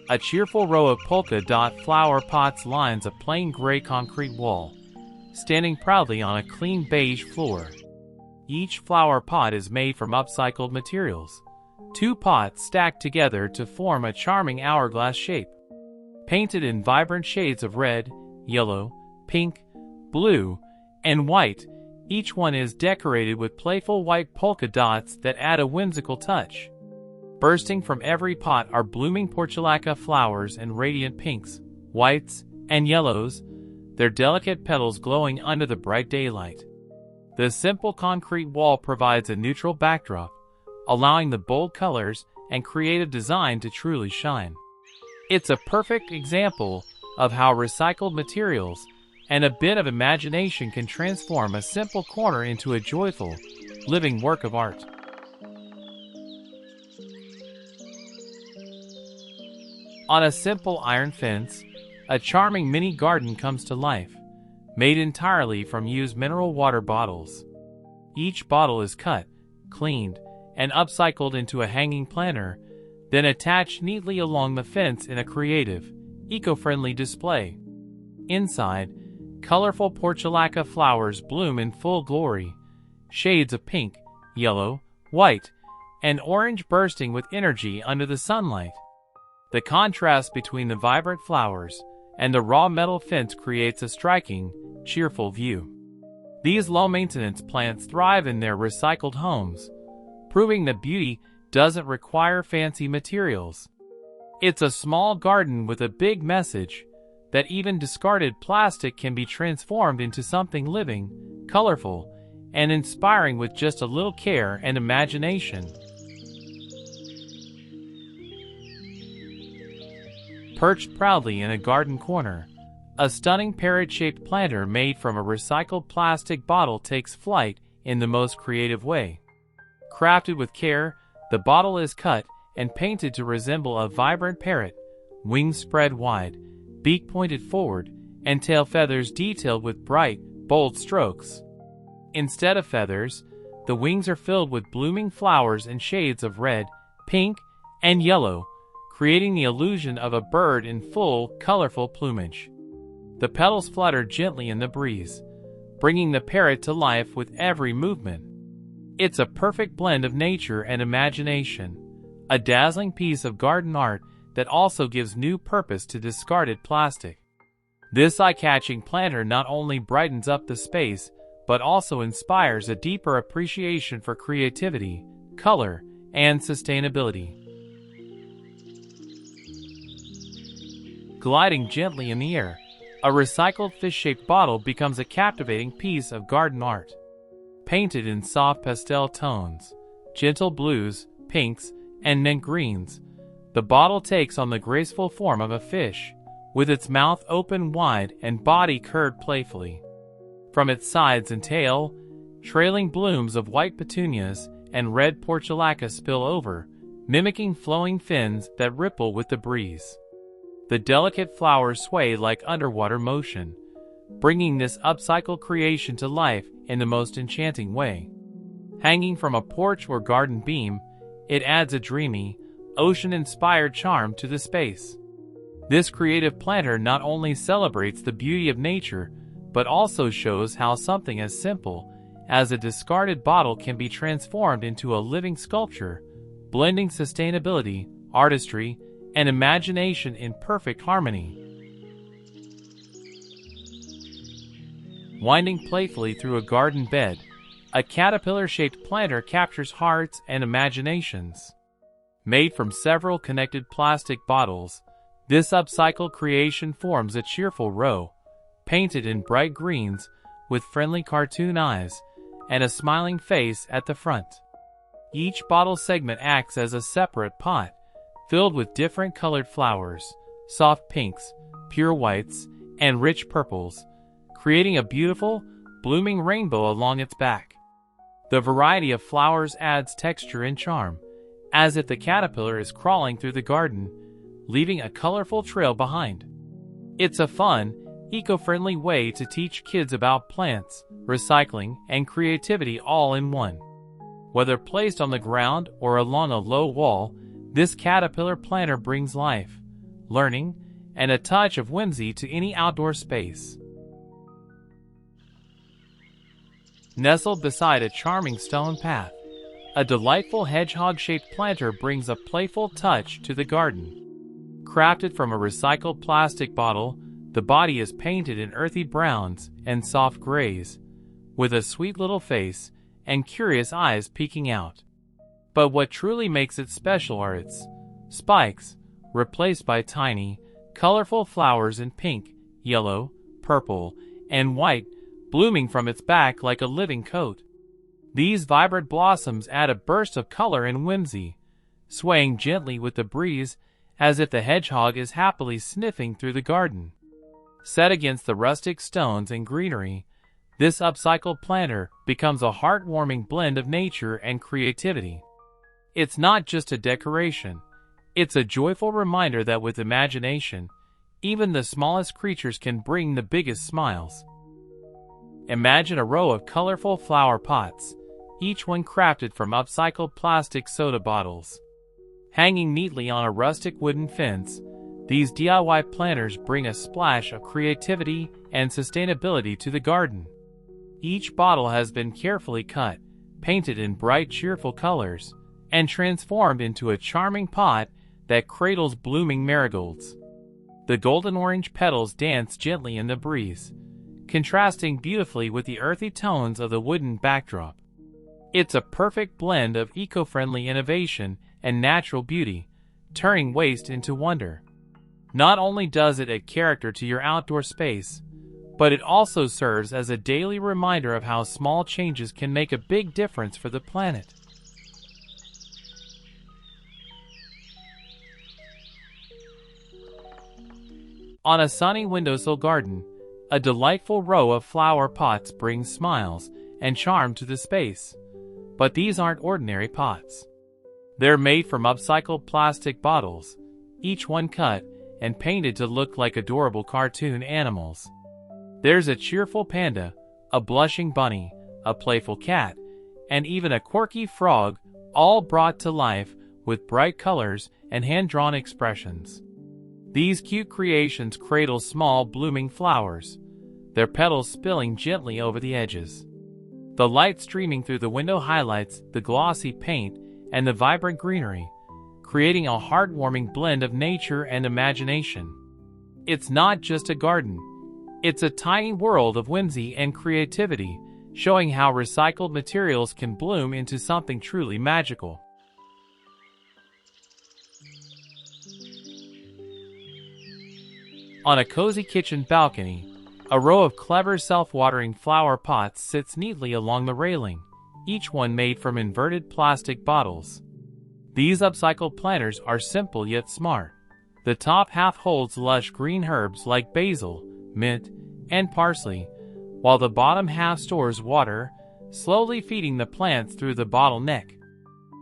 A cheerful row of polka dot flower pots lines a plain gray concrete wall, standing proudly on a clean beige floor. Each flower pot is made from upcycled materials. Two pots stacked together to form a charming hourglass shape. Painted in vibrant shades of red, yellow, pink, blue, and white, each one is decorated with playful white polka dots that add a whimsical touch. Bursting from every pot are blooming portulaca flowers and radiant pinks, whites, and yellows, their delicate petals glowing under the bright daylight. The simple concrete wall provides a neutral backdrop, allowing the bold colors and creative design to truly shine. It's a perfect example of how recycled materials and a bit of imagination can transform a simple corner into a joyful, living work of art. On a simple iron fence, a charming mini garden comes to life, made entirely from used mineral water bottles. Each bottle is cut, cleaned, and upcycled into a hanging planter, then attached neatly along the fence in a creative, eco-friendly display. Inside, colorful portulaca flowers bloom in full glory, shades of pink, yellow, white, and orange bursting with energy under the sunlight. The contrast between the vibrant flowers and the raw metal fence creates a striking, cheerful view. These low-maintenance plants thrive in their recycled homes, proving that beauty doesn't require fancy materials. It's a small garden with a big message that even discarded plastic can be transformed into something living, colorful, and inspiring with just a little care and imagination. Perched proudly in a garden corner, a stunning parrot-shaped planter made from a recycled plastic bottle takes flight in the most creative way. Crafted with care, the bottle is cut and painted to resemble a vibrant parrot, wings spread wide, beak pointed forward, and tail feathers detailed with bright, bold strokes. Instead of feathers, the wings are filled with blooming flowers in shades of red, pink, and yellow, creating the illusion of a bird in full, colorful plumage. The petals flutter gently in the breeze, bringing the parrot to life with every movement. It's a perfect blend of nature and imagination, a dazzling piece of garden art that also gives new purpose to discarded plastic. This eye-catching planter not only brightens up the space, but also inspires a deeper appreciation for creativity, color, and sustainability. Gliding gently in the air, a recycled fish-shaped bottle becomes a captivating piece of garden art. Painted in soft pastel tones, gentle blues, pinks, and mint greens, the bottle takes on the graceful form of a fish, with its mouth open wide and body curved playfully. From its sides and tail, trailing blooms of white petunias and red portulaca spill over, mimicking flowing fins that ripple with the breeze. The delicate flowers sway like underwater motion, bringing this upcycled creation to life in the most enchanting way. Hanging from a porch or garden beam, it adds a dreamy, ocean-inspired charm to the space. This creative planter not only celebrates the beauty of nature, but also shows how something as simple as a discarded bottle can be transformed into a living sculpture, blending sustainability, artistry, and imagination in perfect harmony. Winding playfully through a garden bed, a caterpillar-shaped planter captures hearts and imaginations. Made from several connected plastic bottles, this upcycled creation forms a cheerful row, painted in bright greens with friendly cartoon eyes and a smiling face at the front. Each bottle segment acts as a separate pot, filled with different colored flowers, soft pinks, pure whites, and rich purples, creating a beautiful, blooming rainbow along its back. The variety of flowers adds texture and charm, as if the caterpillar is crawling through the garden, leaving a colorful trail behind. It's a fun, eco-friendly way to teach kids about plants, recycling, and creativity all in one. Whether placed on the ground or along a low wall, this caterpillar planter brings life, learning, and a touch of whimsy to any outdoor space. Nestled beside a charming stone path, a delightful hedgehog-shaped planter brings a playful touch to the garden. Crafted from a recycled plastic bottle, the body is painted in earthy browns and soft grays, with a sweet little face and curious eyes peeking out. But what truly makes it special are its spikes, replaced by tiny, colorful flowers in pink, yellow, purple, and white, blooming from its back like a living coat. These vibrant blossoms add a burst of color and whimsy, swaying gently with the breeze as if the hedgehog is happily sniffing through the garden. Set against the rustic stones and greenery, this upcycled planter becomes a heartwarming blend of nature and creativity. It's not just a decoration, it's a joyful reminder that with imagination, even the smallest creatures can bring the biggest smiles. Imagine a row of colorful flower pots, each one crafted from upcycled plastic soda bottles. Hanging neatly on a rustic wooden fence, these DIY planters bring a splash of creativity and sustainability to the garden. Each bottle has been carefully cut, painted in bright, cheerful colors, and transformed into a charming pot that cradles blooming marigolds. The golden orange petals dance gently in the breeze, contrasting beautifully with the earthy tones of the wooden backdrop. It's a perfect blend of eco-friendly innovation and natural beauty, turning waste into wonder. Not only does it add character to your outdoor space, but it also serves as a daily reminder of how small changes can make a big difference for the planet. On a sunny windowsill garden, a delightful row of flower pots brings smiles and charm to the space. But these aren't ordinary pots. They're made from upcycled plastic bottles, each one cut and painted to look like adorable cartoon animals. There's a cheerful panda, a blushing bunny, a playful cat, and even a quirky frog, all brought to life with bright colors and hand-drawn expressions. These cute creations cradle small blooming flowers, their petals spilling gently over the edges. The light streaming through the window highlights the glossy paint and the vibrant greenery, creating a heartwarming blend of nature and imagination. It's not just a garden. It's a tiny world of whimsy and creativity, showing how recycled materials can bloom into something truly magical. On a cozy kitchen balcony, a row of clever self-watering flower pots sits neatly along the railing, each one made from inverted plastic bottles. These upcycled planters are simple yet smart. The top half holds lush green herbs like basil, mint, and parsley, while the bottom half stores water, slowly feeding the plants through the bottle neck.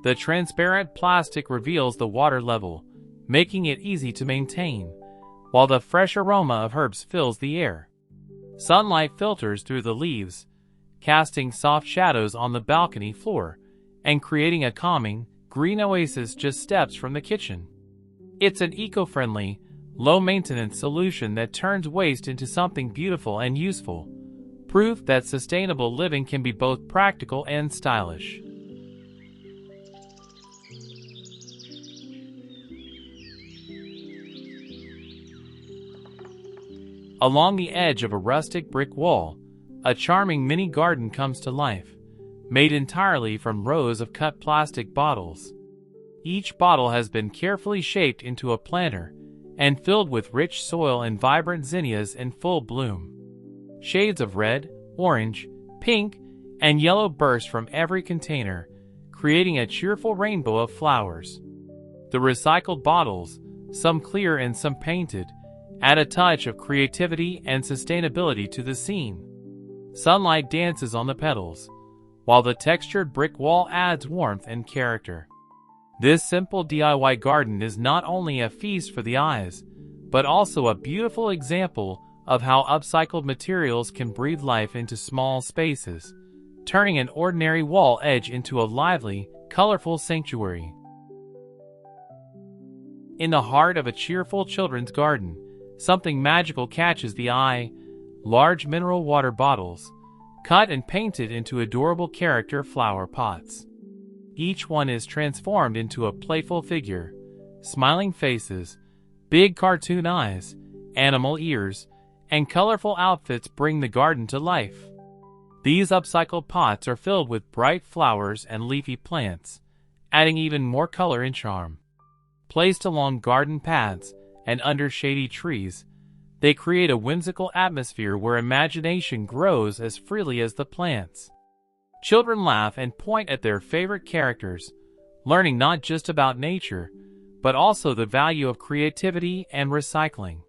The transparent plastic reveals the water level, making it easy to maintain, while the fresh aroma of herbs fills the air. Sunlight filters through the leaves, casting soft shadows on the balcony floor, and creating a calming, green oasis just steps from the kitchen. It's an eco-friendly, low-maintenance solution that turns waste into something beautiful and useful, proof that sustainable living can be both practical and stylish. Along the edge of a rustic brick wall, a charming mini garden comes to life, made entirely from rows of cut plastic bottles. Each bottle has been carefully shaped into a planter and filled with rich soil and vibrant zinnias in full bloom. Shades of red, orange, pink, and yellow burst from every container, creating a cheerful rainbow of flowers. The recycled bottles, some clear and some painted, add a touch of creativity and sustainability to the scene. Sunlight dances on the petals, while the textured brick wall adds warmth and character. This simple DIY garden is not only a feast for the eyes, but also a beautiful example of how upcycled materials can breathe life into small spaces, turning an ordinary wall edge into a lively, colorful sanctuary. In the heart of a cheerful children's garden, something magical catches the eye: large mineral water bottles, cut and painted into adorable character flower pots. Each one is transformed into a playful figure. Smiling faces, big cartoon eyes, animal ears, and colorful outfits bring the garden to life. These upcycled pots are filled with bright flowers and leafy plants, adding even more color and charm. Placed along garden paths and under shady trees, they create a whimsical atmosphere where imagination grows as freely as the plants. Children laugh and point at their favorite characters, learning not just about nature, but also the value of creativity and recycling.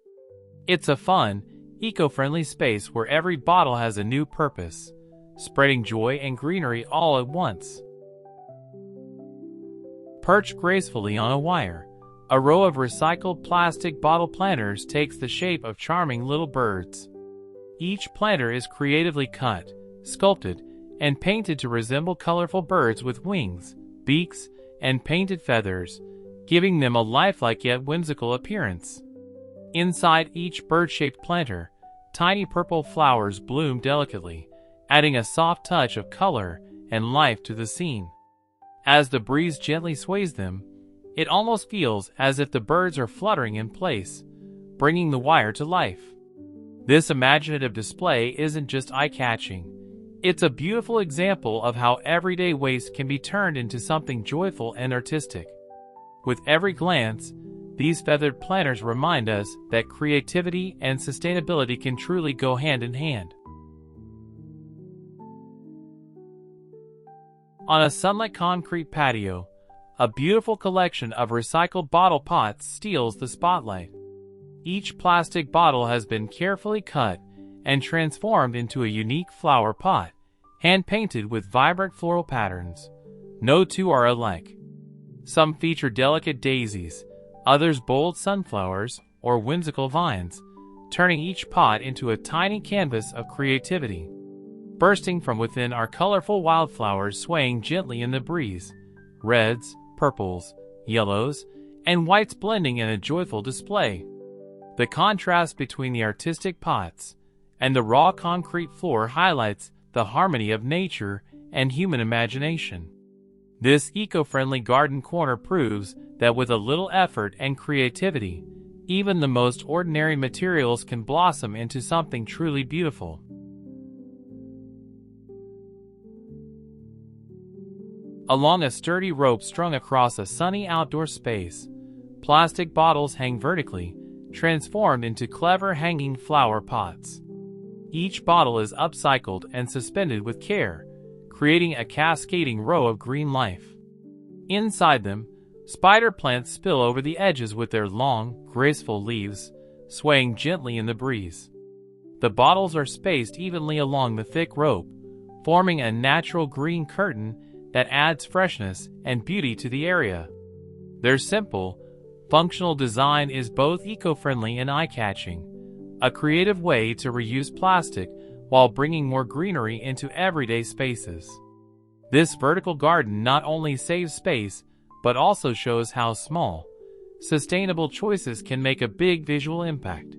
It's a fun, eco-friendly space where every bottle has a new purpose, spreading joy and greenery all at once. Perched gracefully on a wire, a row of recycled plastic bottle planters takes the shape of charming little birds. Each planter is creatively cut, sculpted, and painted to resemble colorful birds with wings, beaks, and painted feathers, giving them a lifelike yet whimsical appearance. Inside each bird-shaped planter, tiny purple flowers bloom delicately, adding a soft touch of color and life to the scene. As the breeze gently sways them, it almost feels as if the birds are fluttering in place, bringing the wire to life. This imaginative display isn't just eye-catching. It's a beautiful example of how everyday waste can be turned into something joyful and artistic. With every glance, these feathered planters remind us that creativity and sustainability can truly go hand in hand. On a sunlit concrete patio, a beautiful collection of recycled bottle pots steals the spotlight. Each plastic bottle has been carefully cut and transformed into a unique flower pot, hand-painted with vibrant floral patterns. No two are alike. Some feature delicate daisies, others bold sunflowers or whimsical vines, turning each pot into a tiny canvas of creativity. Bursting from within are colorful wildflowers swaying gently in the breeze, reds, purples, yellows, and whites blending in a joyful display. The contrast between the artistic pots and the raw concrete floor highlights the harmony of nature and human imagination. This eco-friendly garden corner proves that with a little effort and creativity, even the most ordinary materials can blossom into something truly beautiful. Along a sturdy rope strung across a sunny outdoor space, plastic bottles hang vertically, transformed into clever hanging flower pots. Each bottle is upcycled and suspended with care, creating a cascading row of green life. Inside them, spider plants spill over the edges with their long, graceful leaves, swaying gently in the breeze. The bottles are spaced evenly along the thick rope, forming a natural green curtain that adds freshness and beauty to the area. Their simple, functional design is both eco-friendly and eye-catching, a creative way to reuse plastic while bringing more greenery into everyday spaces. This vertical garden not only saves space, but also shows how small, sustainable choices can make a big visual impact.